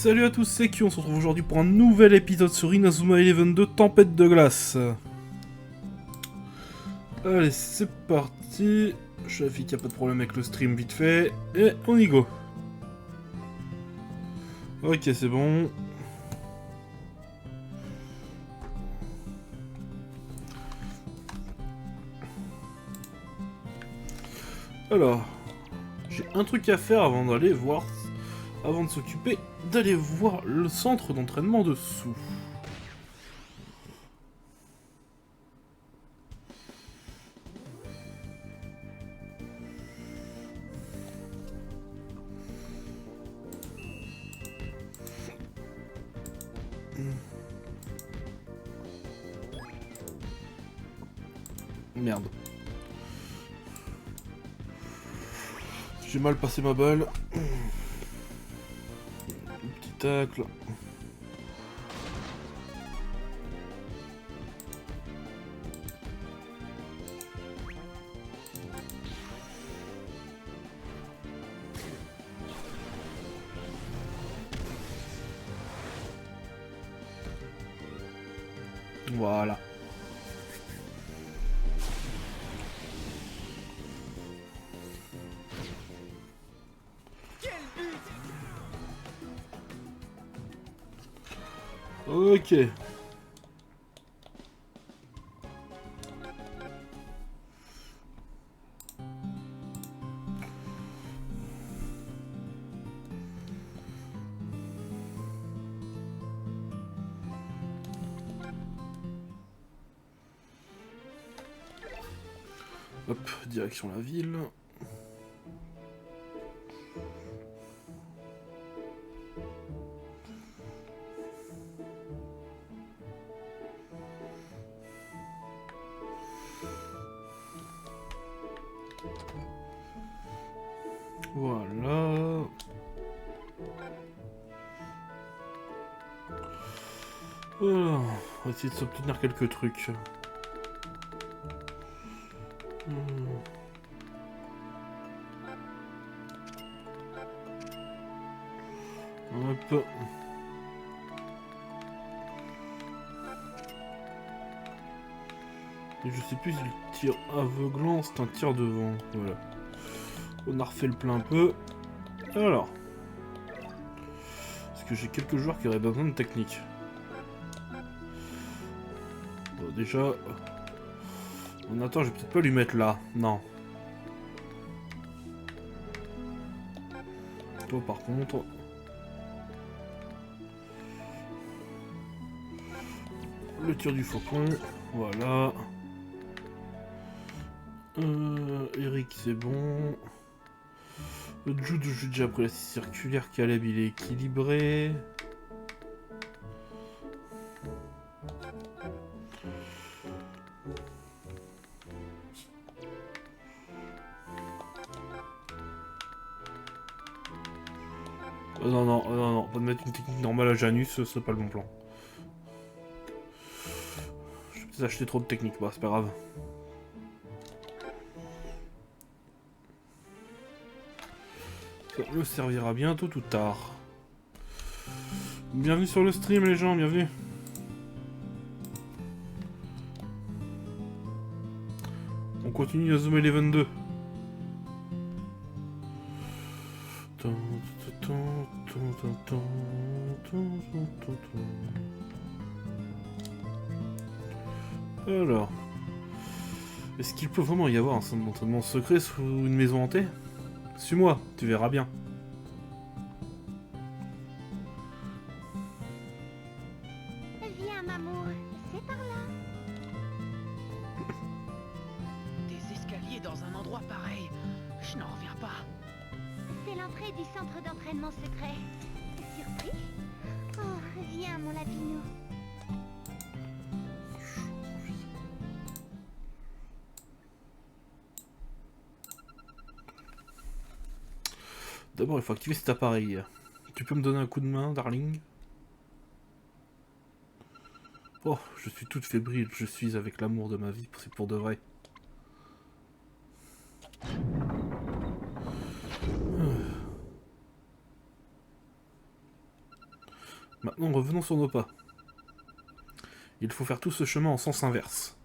Salut à tous, c'est Q, on se retrouve aujourd'hui pour un nouvel épisode sur Inazuma Eleven 2 Tempête de glace. Allez, c'est parti. Je vérifie qu'il n'y a pas de problème avec le stream vite fait. Et on y go. Ok, c'est bon. Alors, j'ai un truc à faire avant d'aller voir... Avant de s'occuper d'aller voir le centre d'entraînement dessous. Merde. J'ai mal passé ma balle. Petit tacle. Voilà. Ok. Hop, direction la ville. Voilà. Voilà. On va essayer de s'obtenir quelques trucs. Hop. Et je sais plus si le tir aveuglant c'est un tir devant. Voilà. On a refait le plein un peu. Alors. Parce que j'ai quelques joueurs qui auraient besoin de technique. Bon, déjà. On attend, je vais peut-être pas lui mettre là. Non. Toi par contre. Le tir du faucon. Voilà. Eric c'est bon. Le Jude, j'ai déjà pris la circulaire. Caleb il est équilibré. Non, pas de mettre une technique normale à Janus, c'est pas le bon plan. Je vais peut-être acheter trop de techniques, bah c'est pas grave. Ça me servira bientôt tout tard. Bienvenue sur le stream les gens, bienvenue. On continue à zoomer les 22. Alors, est-ce qu'il peut vraiment y avoir un centre d'entraînement secret sous une maison hantée? Suis-moi, tu verras bien. Viens, Mamour, c'est par là. Des escaliers dans un endroit pareil, je n'en reviens pas. C'est l'entrée du centre d'entraînement secret. Surpris? Oh, viens, mon lapinou. D'abord, il faut activer cet appareil. Tu peux me donner un coup de main, darling? Oh, je suis toute fébrile, je suis avec l'amour de ma vie, c'est pour de vrai. Maintenant, revenons sur nos pas. Il faut faire tout ce chemin en sens inverse.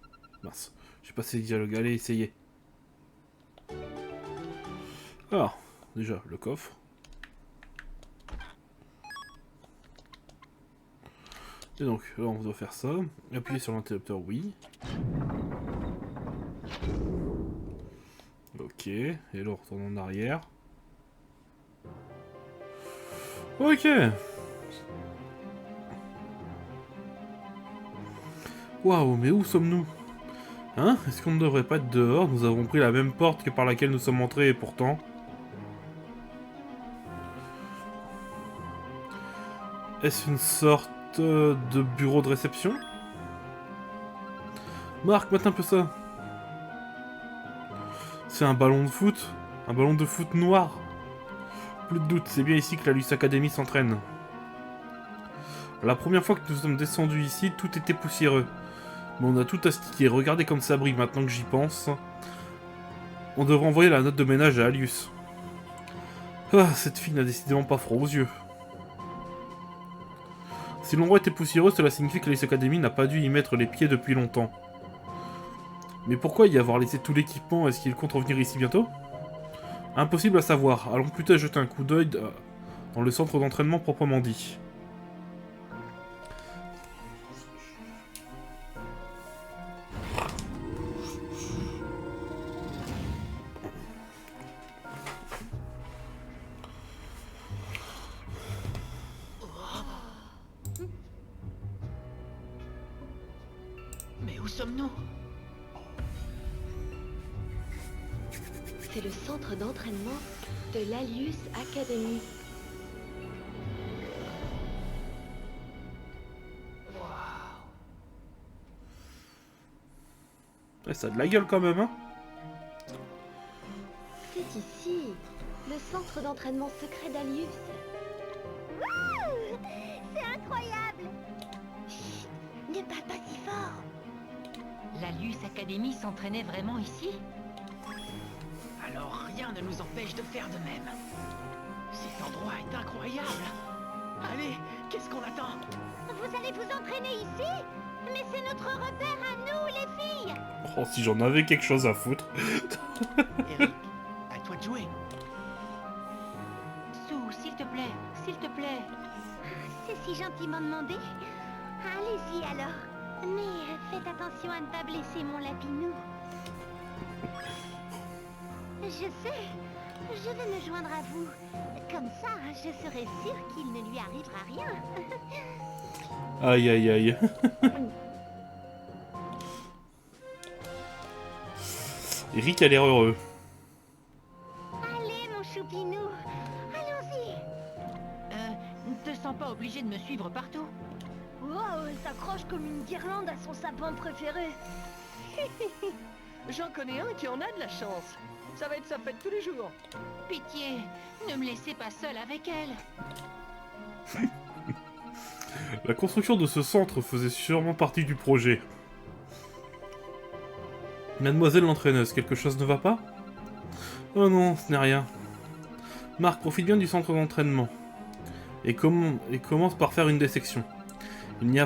Mince, j'ai passé le dialogue. Allez, essayez. Alors, déjà, le coffre. Et donc, là, on doit faire ça. Appuyer sur l'interrupteur, oui. Ok, et là, on retourne en arrière. Ok. Waouh, mais où sommes-nous? Hein? Est-ce qu'on ne devrait pas être dehors? Nous avons pris la même porte que par laquelle nous sommes entrés, et pourtant... Est-ce une sorte de bureau de réception? Marc, mate un peu ça. C'est un ballon de foot? Un ballon de foot noir? Plus de doute, c'est bien ici que la Luce Academy s'entraîne. La première fois que nous sommes descendus ici, tout était poussiéreux. Mais on a tout astiqué. Regardez comme ça brille maintenant que j'y pense. On devrait envoyer la note de ménage à Alius. Ah, cette fille n'a décidément pas froid aux yeux. Si l'endroit était poussiéreux, cela signifie que la Luce Academy n'a pas dû y mettre les pieds depuis longtemps. Mais pourquoi y avoir laissé tout l'équipement? Est-ce qu'il compte revenir ici bientôt? Impossible à savoir. Allons plutôt jeter un coup d'œil dans le centre d'entraînement proprement dit. Mais où sommes-nous? C'est le centre d'entraînement de l'Alius Academy. Ouais, ça a de la gueule quand même, hein? C'est ici, le centre d'entraînement secret d'Alius. Wouh! C'est incroyable! Chut, ne parle pas si fort. La Luce Academy s'entraînait vraiment ici? Alors rien ne nous empêche de faire de même. Cet endroit est incroyable. Allez, qu'est-ce qu'on attend? Vous allez vous entraîner ici? Mais c'est notre repère à nous, les filles! Oh, si j'en avais quelque chose à foutre. Eric, à toi de jouer. Sue, s'il te plaît, s'il te plaît. C'est si gentiment demandé. Allez-y alors. Mais faites attention à ne pas blesser mon lapinou. Je sais. Je vais me joindre à vous. Comme ça, je serai sûre qu'il ne lui arrivera rien. Aïe aïe aïe. Eric a l'air heureux. Allez, mon choupinou. Allons-y. Ne te sens pas obligé de me suivre partout? Wow, elle s'accroche comme une guirlande à son sapin préféré. J'en connais un qui en a de la chance. Ça va être sa fête tous les jours. Pitié, ne me laissez pas seule avec elle. La construction de ce centre faisait sûrement partie du projet. Mademoiselle l'entraîneuse, quelque chose ne va pas? Oh non, ce n'est rien. Marc, profite bien du centre d'entraînement. Et commence par faire une dissection. Il n'y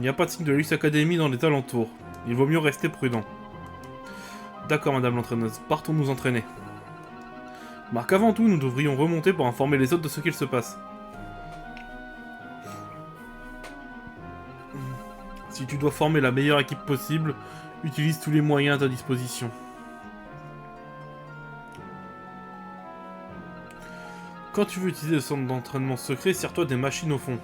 a pas de signe de Luce Academy dans les alentours. Il vaut mieux rester prudent. D'accord, madame l'entraîneuse, partons nous entraîner. Marc, avant tout, nous devrions remonter pour informer les autres de ce qu'il se passe. Si tu dois former la meilleure équipe possible, utilise tous les moyens à ta disposition. Quand tu veux utiliser le centre d'entraînement secret, sers-toi des machines au fond.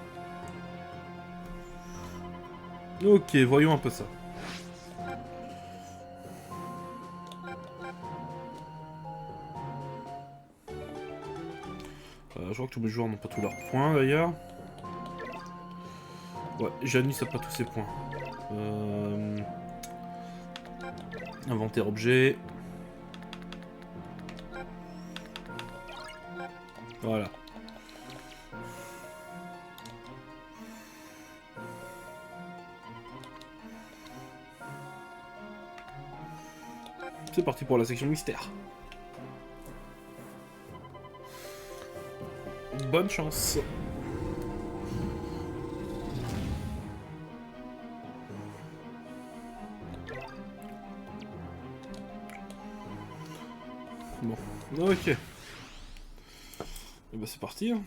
Ok, voyons un peu ça. Je vois que tous mes joueurs n'ont pas tous leurs points d'ailleurs. Ouais, Janice n'a pas tous ses points. Inventaire objet. Voilà. C'est parti pour la section mystère. Bonne chance. Ok. Et bah c'est parti. Hein.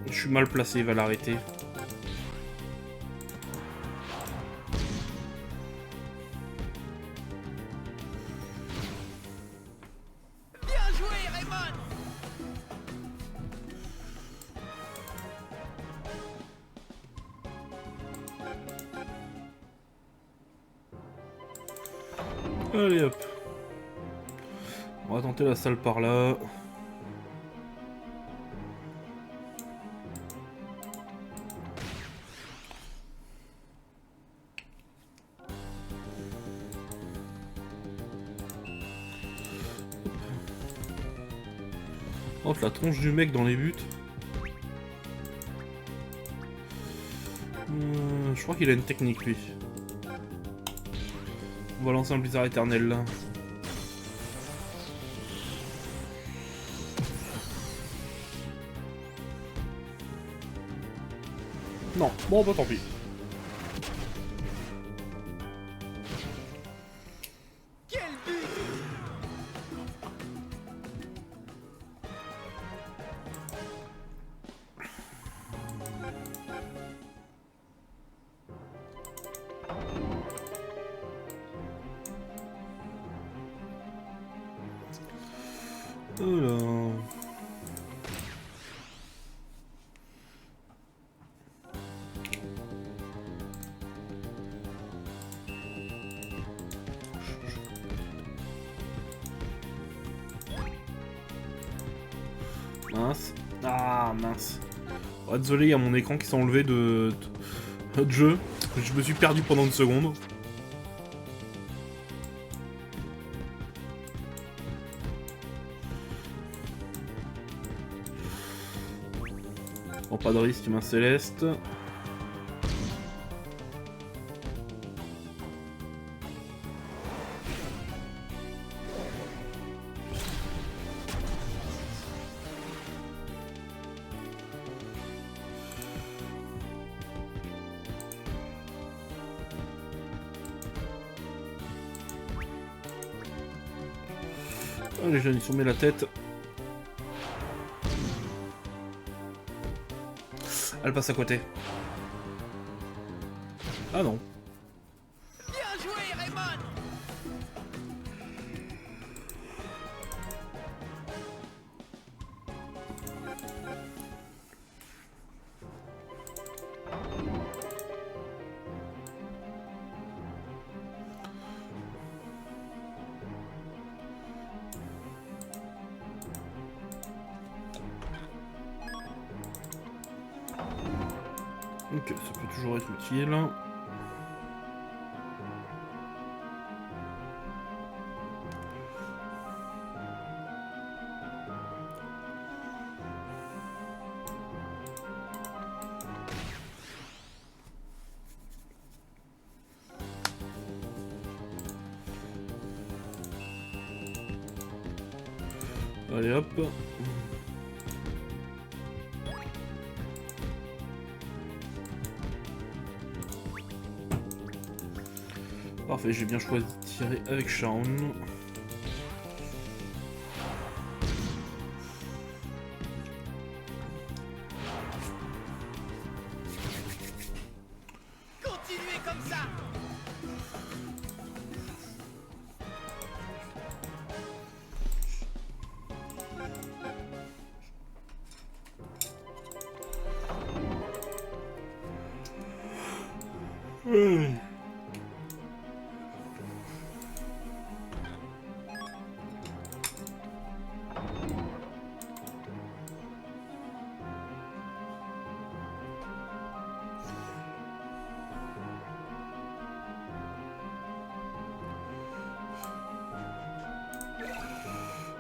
Je suis mal placé, il va l'arrêter. Bien joué, Raymond. Allez hop. On va tenter la salle par là. Entre la tronche du mec dans les buts. Je crois qu'il a une technique lui. On va lancer un blizzard éternel là. Non, bon bah tant pis. Quel but. Oh là. Mince. Ah mince. Oh, désolé, il y a mon écran qui s'est enlevé de jeu. Je me suis perdu pendant une seconde. Bon, pas de risque, main céleste. Oh, les jeunes, ils sont mis la tête. Elle passe à côté. Ah non. Bien joué, Raymond. Ok, ça peut toujours être utile. Allez hop. Parfait, j'ai bien choisi de tirer avec Shaun. Continuez comme ça.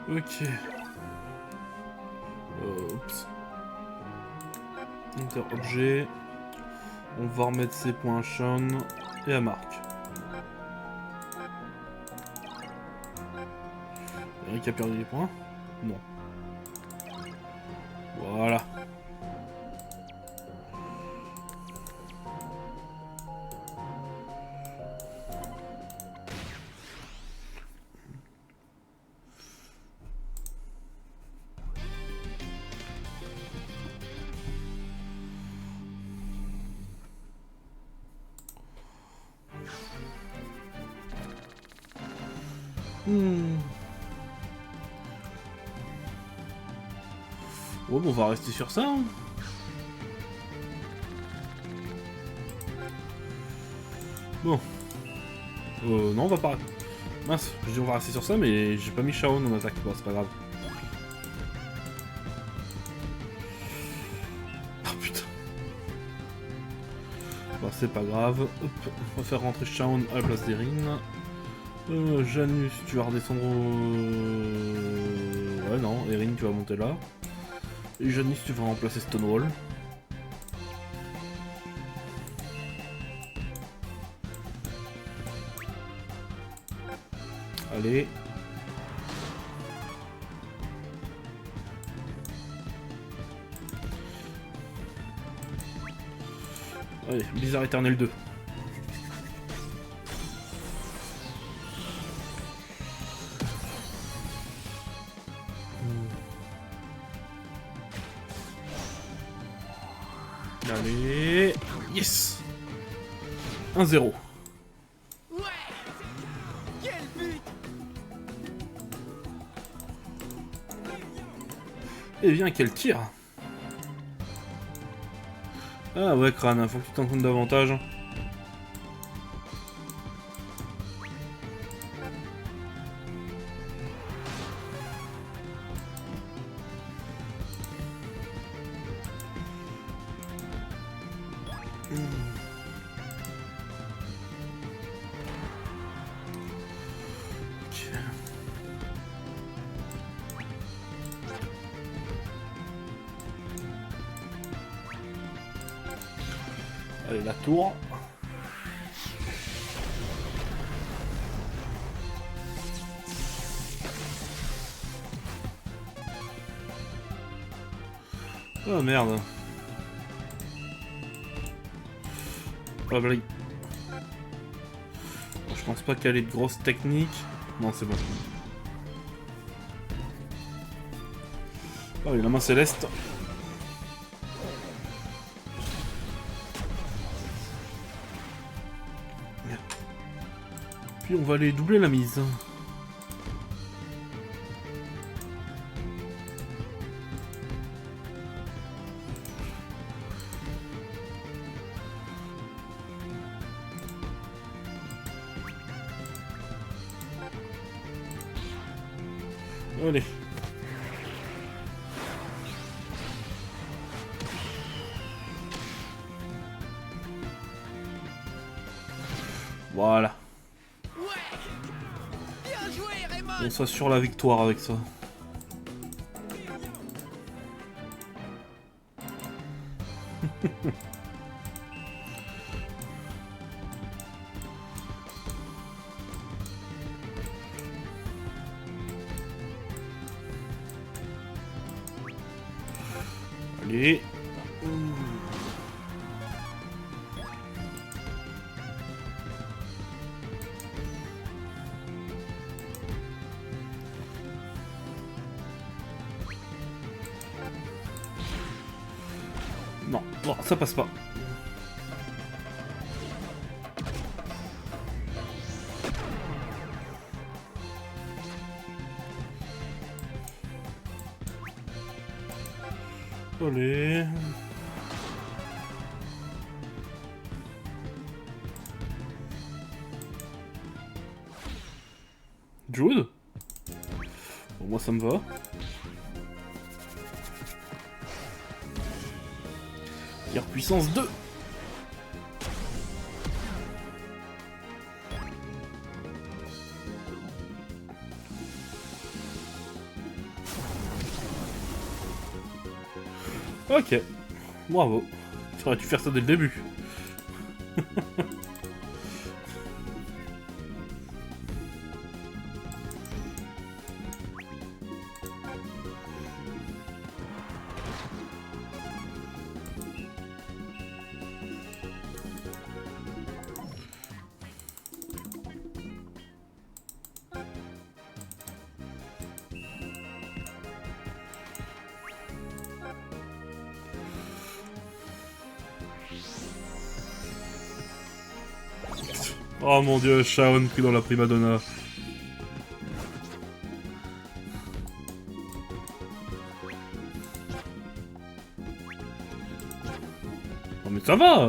Ok. Oups. Inter-objet. On va remettre ses points à Shaun et à Marc. Qui a perdu des points? Non. Voilà. Bon, on va rester sur ça. Hein. Bon. Non, on va pas... Mince, je dis on va rester sur ça, mais j'ai pas mis Shaon en attaque. Bon, c'est pas grave. Ah putain. Bon, c'est pas grave. Hop, on va faire rentrer Shaon à la place d'Erin. Janus, tu vas redescendre Ouais, non, Erin, tu vas monter là. Et Janus, tu vas remplacer Stonewall. Allez. Allez, Blizzard Eternel 2. Allez, yes 1-0. Ouais. Quel but! Et bien, quel tir! Ah ouais, Crâne, faut que tu t'en comptes davantage. Allez, la tour. Oh merde. Oh blague. Je pense pas qu'elle ait de grosses techniques. Non, c'est bon. Oh, il y a la main céleste. Puis on va aller doubler la mise. Allez. Voilà. On s'assure la victoire avec ça. Allez. Non, non, ça passe pas. Allez. Jude? Bon, moi ça me va. Guerre puissance 2. Ok. Bravo. Tu aurais dû faire ça dès le début. Oh mon dieu, Shaon pris dans la primadonna. Oh mais ça va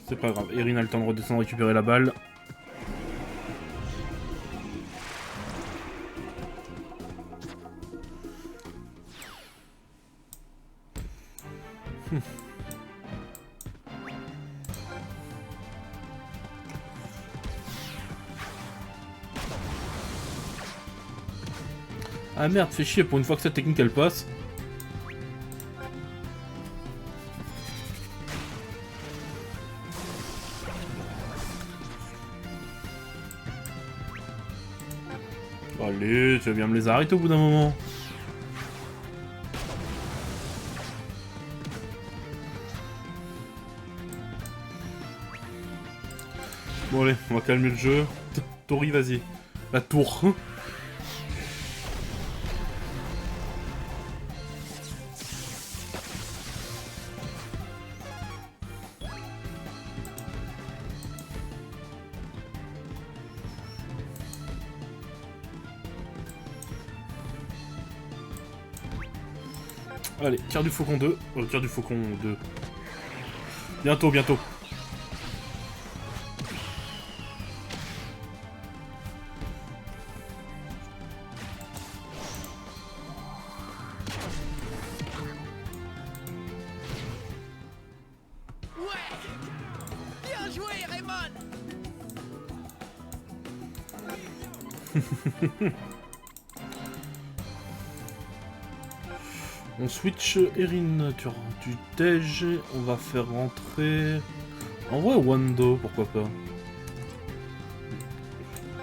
C'est pas grave, Erin a le temps de redescendre récupérer la balle. Ah merde, fais chier, pour une fois que cette technique elle passe. Allez, tu vas bien me les arrêter au bout d'un moment. Bon allez, on va calmer le jeu. Tori, vas-y. La tour. Allez, tir du faucon 2. Tir du faucon 2. Bientôt, bientôt. Ouais! Bien joué, Raymond! On switch Erin du Tej, on va faire rentrer... En vrai, Wando, pourquoi pas.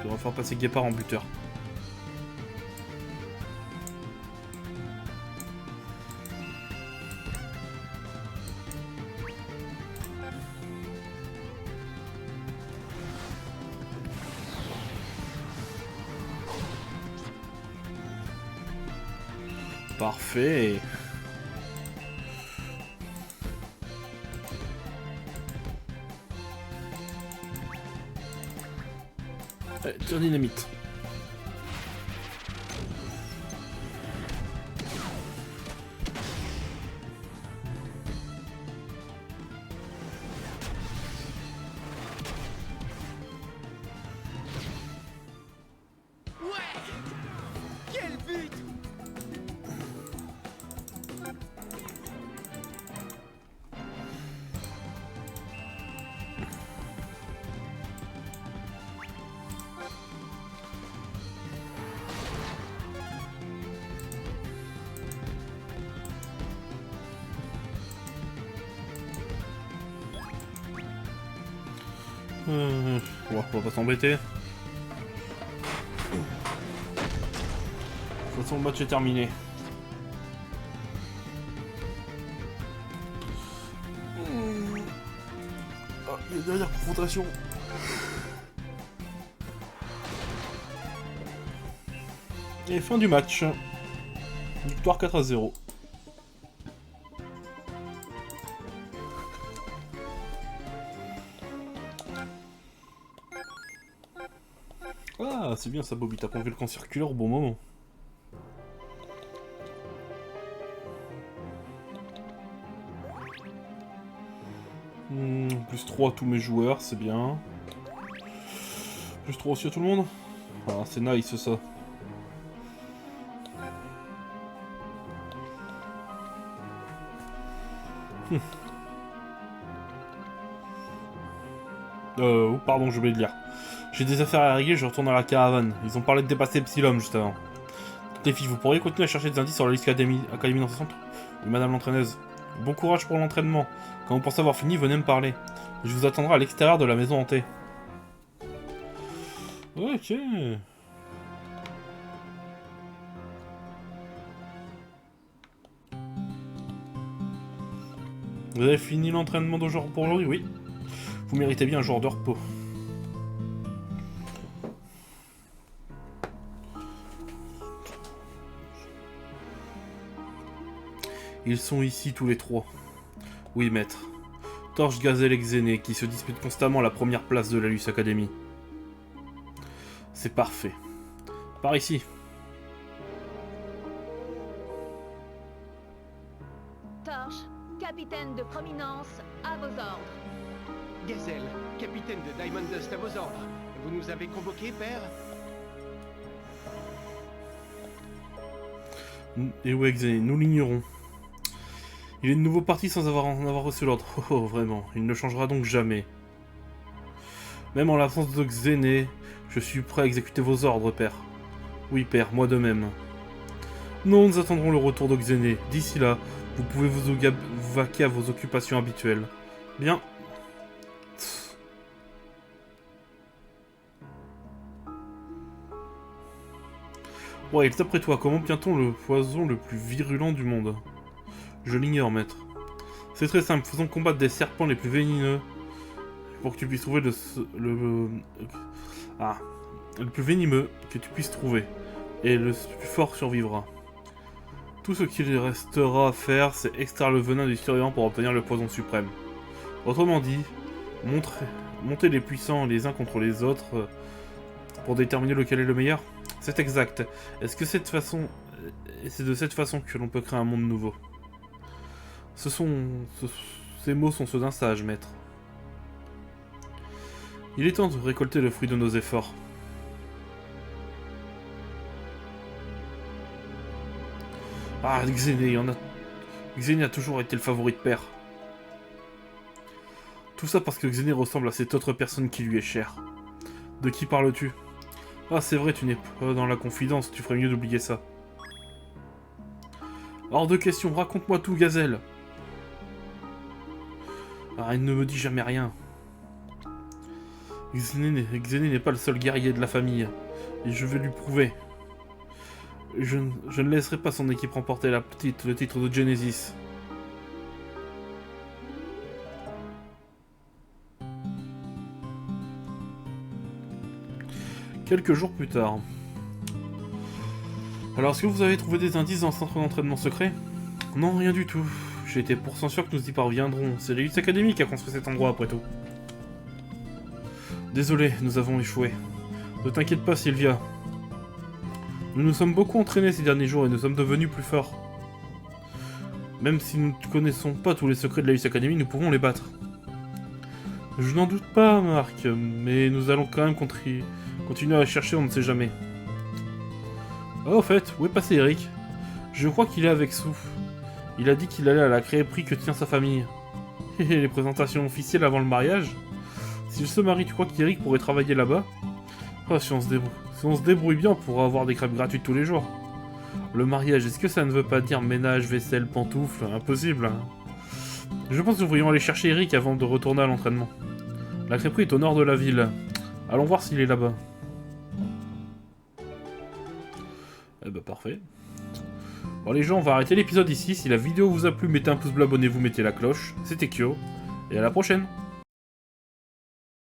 On va faire passer Guépard en buteur. Parfait. Allez, tir dynamite. Ouais! Quel but! Ouais, on va pas s'embêter. De toute façon, le match est terminé. Ah, il y a derrière confrontation. Et fin du match. Victoire 4-0. Ah, c'est bien ça, Bobby, t'as enlevé le camp circulaire au bon moment. Plus 3 à tous mes joueurs, c'est bien. Plus 3 aussi à tout le monde. Ah, c'est nice ça. Oh, pardon, j'ai oublié de lire. J'ai des affaires à régler, je retourne à la caravane. Ils ont parlé de dépasser Epsilon juste avant. Les filles, vous pourriez continuer à chercher des indices sur la liste Académie dans ce centre. Oui, madame l'entraîneuse. Bon courage pour l'entraînement. Quand vous pensez avoir fini, venez me parler. Je vous attendrai à l'extérieur de la maison hantée. Ok. Vous avez fini l'entraînement d'aujourd'hui pour aujourd'hui? Oui. Vous méritez bien un jour de repos. Ils sont ici tous les trois. Oui, maître. Torche, Gazelle et Xéné, qui se disputent constamment la première place de la Luce Academy. C'est parfait. Par ici. Torche, capitaine de prominence, à vos ordres. Gazelle, capitaine de Diamond Dust, à vos ordres. Vous nous avez convoqués, père? Et ouais, Xéné, nous l'ignorons. Il est de nouveau parti sans en avoir reçu l'ordre. Oh, vraiment, il ne changera donc jamais. Même en l'absence de Xéné, je suis prêt à exécuter vos ordres, père. Oui, père, moi de même. Non, nous attendrons le retour de Xéné. D'ici là, vous pouvez vous vaquer à vos occupations habituelles. Bien. Ouais, d'après toi, comment obtient-on le poison le plus virulent du monde? Je l'ignore, maître. C'est très simple, faisons combattre des serpents les plus venimeux pour que tu puisses trouver le plus venimeux que tu puisses trouver. Et le plus fort survivra. Tout ce qu'il restera à faire, c'est extraire le venin du survivant pour obtenir le poison suprême. Autrement dit, monter les puissants les uns contre les autres pour déterminer lequel est le meilleur. C'est exact. Est-ce que c'est de cette façon que l'on peut créer un monde nouveau? Ces mots sont ceux d'un sage, maître. Il est temps de récolter le fruit de nos efforts. Ah, Xéné, Xéné a toujours été le favori de père. Tout ça parce que Xéné ressemble à cette autre personne qui lui est chère. De qui parles-tu? Ah, c'est vrai, tu n'es pas dans la confidence, tu ferais mieux d'oublier ça. Hors de question, raconte-moi tout, Gazelle. Ah, il ne me dit jamais rien. Xéné n'est pas le seul guerrier de la famille, et je vais lui prouver. Je ne laisserai pas son équipe remporter le titre de Genesis. Quelques jours plus tard. Alors, est-ce que vous avez trouvé des indices dans le centre d'entraînement secret? Non, rien du tout. J'ai été pourcent sûr que nous y parviendrons. C'est l'élite académique qui a construit cet endroit, après tout. Désolé, nous avons échoué. Ne t'inquiète pas, Sylvia. Nous nous sommes beaucoup entraînés ces derniers jours et nous sommes devenus plus forts. Même si nous ne connaissons pas tous les secrets de la Luce Academy, nous pouvons les battre. Je n'en doute pas, Marc, mais nous allons quand même continuer à chercher, on ne sait jamais. Oh, au fait, où est passé Eric? Je crois qu'il est avec Sue. Il a dit qu'il allait à la crêperie que tient sa famille. Et les présentations officielles avant le mariage? S'il se marie, tu crois qu'Eric pourrait travailler là-bas? Oh, si on se débrouille bien, on pourra avoir des crêpes gratuites tous les jours. Le mariage, est-ce que ça ne veut pas dire ménage, vaisselle, pantoufles? Impossible, hein. Je pense que nous devrions aller chercher Eric avant de retourner à l'entraînement. La crêperie est au nord de la ville. Allons voir s'il est là-bas. Eh bah parfait. Bon les gens, on va arrêter l'épisode ici. Si la vidéo vous a plu, mettez un pouce bleu, abonnez-vous, mettez la cloche. C'était Kyo, et à la prochaine.